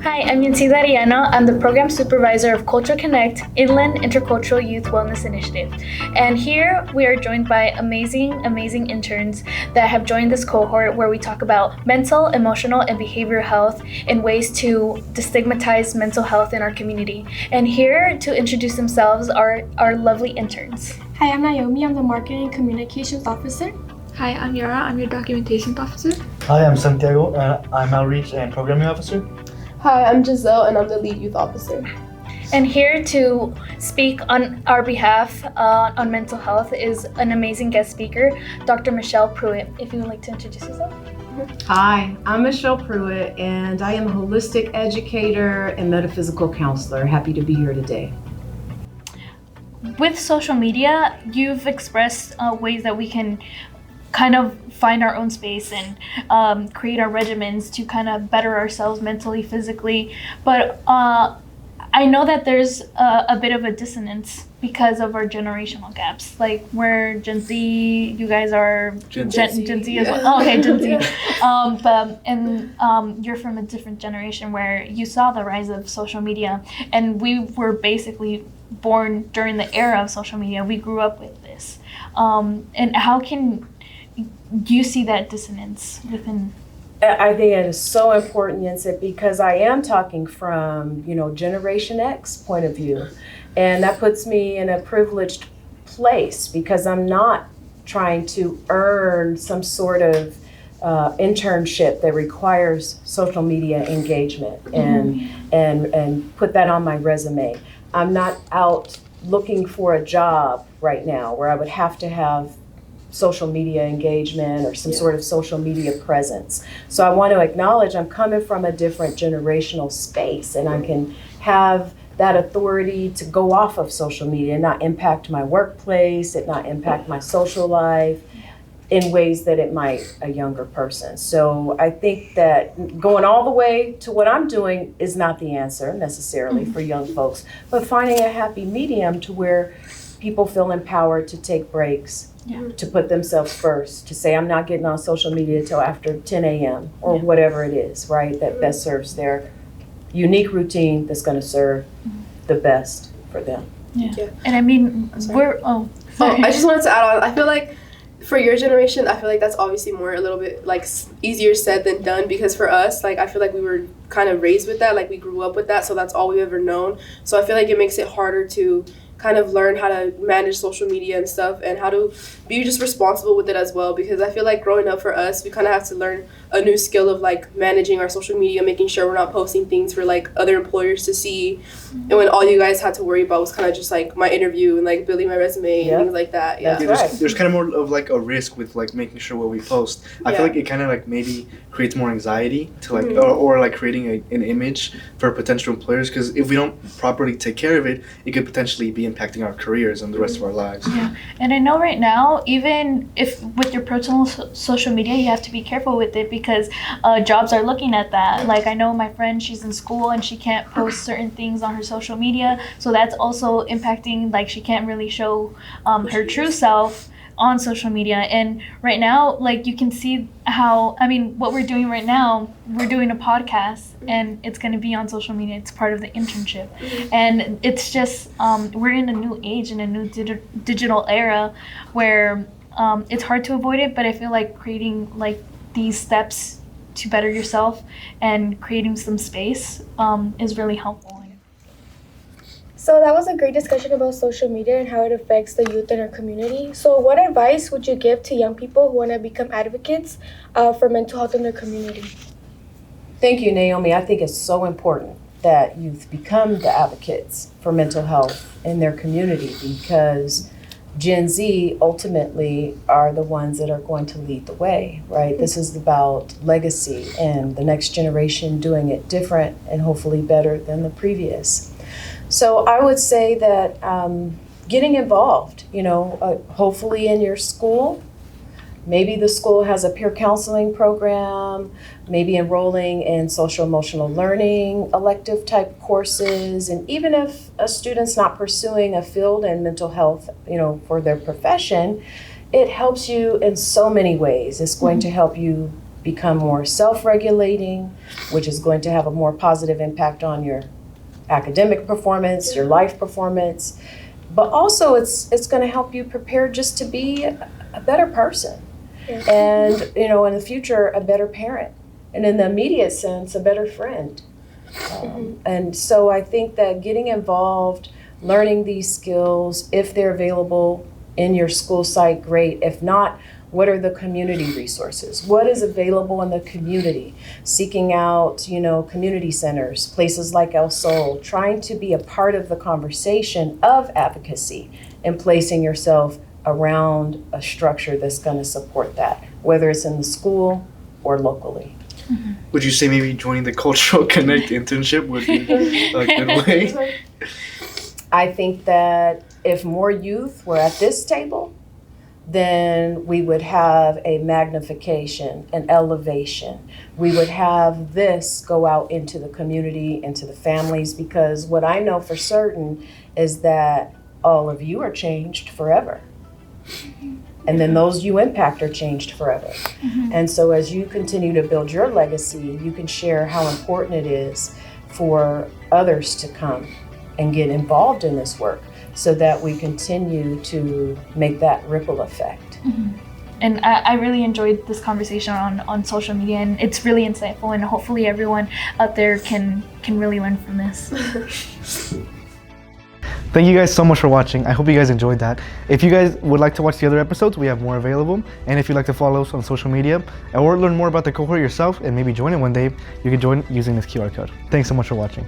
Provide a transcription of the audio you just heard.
Hi, I'm Yancida Ariano. I'm the Program Supervisor of Culture Connect Inland Intercultural Youth Wellness Initiative. And here we are joined by amazing interns that have joined this cohort where we talk about mental, emotional, and behavioral health and ways to destigmatize mental health in our community. And here to introduce themselves are our lovely interns. Hi, I'm Naomi. I'm the Marketing and Communications Officer. Hi, I'm Yara. I'm your Documentation Officer. Hi, I'm Santiago. I'm Outreach and Programming Officer. Hi, I'm Giselle, and I'm the Lead Youth Officer. And here to speak on our behalf on mental health is an amazing guest speaker, Dr. Michelle Pruitt. If you would like to introduce yourself. Hi, I'm Michelle Pruitt, and I am a holistic educator and metaphysical counselor. Happy to be here today. With social media, you've expressed ways that we can kind of find our own space and create our regimens to kind of better ourselves mentally, physically. But I know that there's a bit of a dissonance because of our generational gaps. Like we're Gen Z, you guys are Gen Z as well. Oh, okay, Gen Z. You're from a different generation where you saw the rise of social media, and we were basically born during the era of social media. We grew up with this. And how can you see that dissonance within? I think it is so important, Yensit, because I am talking from, Generation X point of view. And that puts me in a privileged place because I'm not trying to earn some sort of internship that requires social media engagement and put that on my resume. I'm not out looking for a job right now where I would have to have social media engagement or some sort of social media presence. So I want to acknowledge I'm coming from a different generational space, and I can have that authority to go off of social media and not impact my workplace, it not impact my social life in ways that it might a younger person. So I think that going all the way to what I'm doing is not the answer necessarily for young folks, but finding a happy medium to where people feel empowered to take breaks, to put themselves first, to say, I'm not getting on social media till after 10 a.m. or whatever it is, right, that best serves their unique routine that's going to serve the best for them. Yeah. And I mean, I just wanted to add on, I feel like for your generation, I feel like that's obviously more a little bit like easier said than done, because for us, like I feel like we were kind of raised with that, like we grew up with that, so that's all we've ever known. So I feel like it makes it harder to kind of learn how to manage social media and stuff and how to be just responsible with it as well, because I feel like growing up for us, we kind of have to learn a new skill of like managing our social media, making sure we're not posting things for like other employers to see. And when all you guys had to worry about was kind of just like my interview and like building my resume and things like that. There's kind of more of like a risk with like making sure what we post. I feel like it kind of like maybe creates more anxiety to like or like creating an image for potential employers, because if we don't properly take care of it, it could potentially be impacting our careers and the rest of our lives. Yeah, and I know right now, even if with your personal social media, you have to be careful with it because jobs are looking at that. Like I know my friend, she's in school and she can't post certain things on her social media, so that's also impacting, like she can't really show her true self on social media. And right now, like you can see how, I mean, what we're doing right now, we're doing a podcast and it's going to be on social media. It's part of the internship. And it's just, we're in a new age, in a new digital era where it's hard to avoid it, but I feel like creating like these steps to better yourself and creating some space is really helpful. So that was a great discussion about social media and how it affects the youth in our community. So what advice would you give to young people who want to become advocates for mental health in their community? Thank you, Naomi. I think it's so important that youth become the advocates for mental health in their community, because Gen Z ultimately are the ones that are going to lead the way, right? This is about legacy and the next generation doing it different and hopefully better than the previous. So I would say that getting involved, hopefully in your school. Maybe the school has a peer counseling program, maybe enrolling in social emotional learning, elective type courses. And even if a student's not pursuing a field in mental health, for their profession, it helps you in so many ways. It's going to help you become more self-regulating, which is going to have a more positive impact on your academic performance, your life performance. But also it's going to help you prepare just to be a better person. And, you know, in the future, a better parent. And in the immediate sense, a better friend. And so I think that getting involved, learning these skills, if they're available in your school site, great. If not, what are the community resources? What is available in the community? Seeking out, you know, community centers, places like El Sol, trying to be a part of the conversation of advocacy and placing yourself around a structure that's going to support that, whether it's in the school or locally. Would you say maybe joining the Cultural Connect internship would be a good way? I think that if more youth were at this table, then we would have a magnification, an elevation. We would have this go out into the community, into the families, because what I know for certain is that all of you are changed forever. And then those you impact are changed forever. And so as you continue to build your legacy, you can share how important it is for others to come and get involved in this work so that we continue to make that ripple effect. And I really enjoyed this conversation on social media, and it's really insightful, and hopefully everyone out there can really learn from this. Thank you guys so much for watching. I hope you guys enjoyed that. If you guys would like to watch the other episodes, we have more available. And if you'd like to follow us on social media or learn more about the cohort yourself and maybe join it one day, you can join using this QR code. Thanks so much for watching.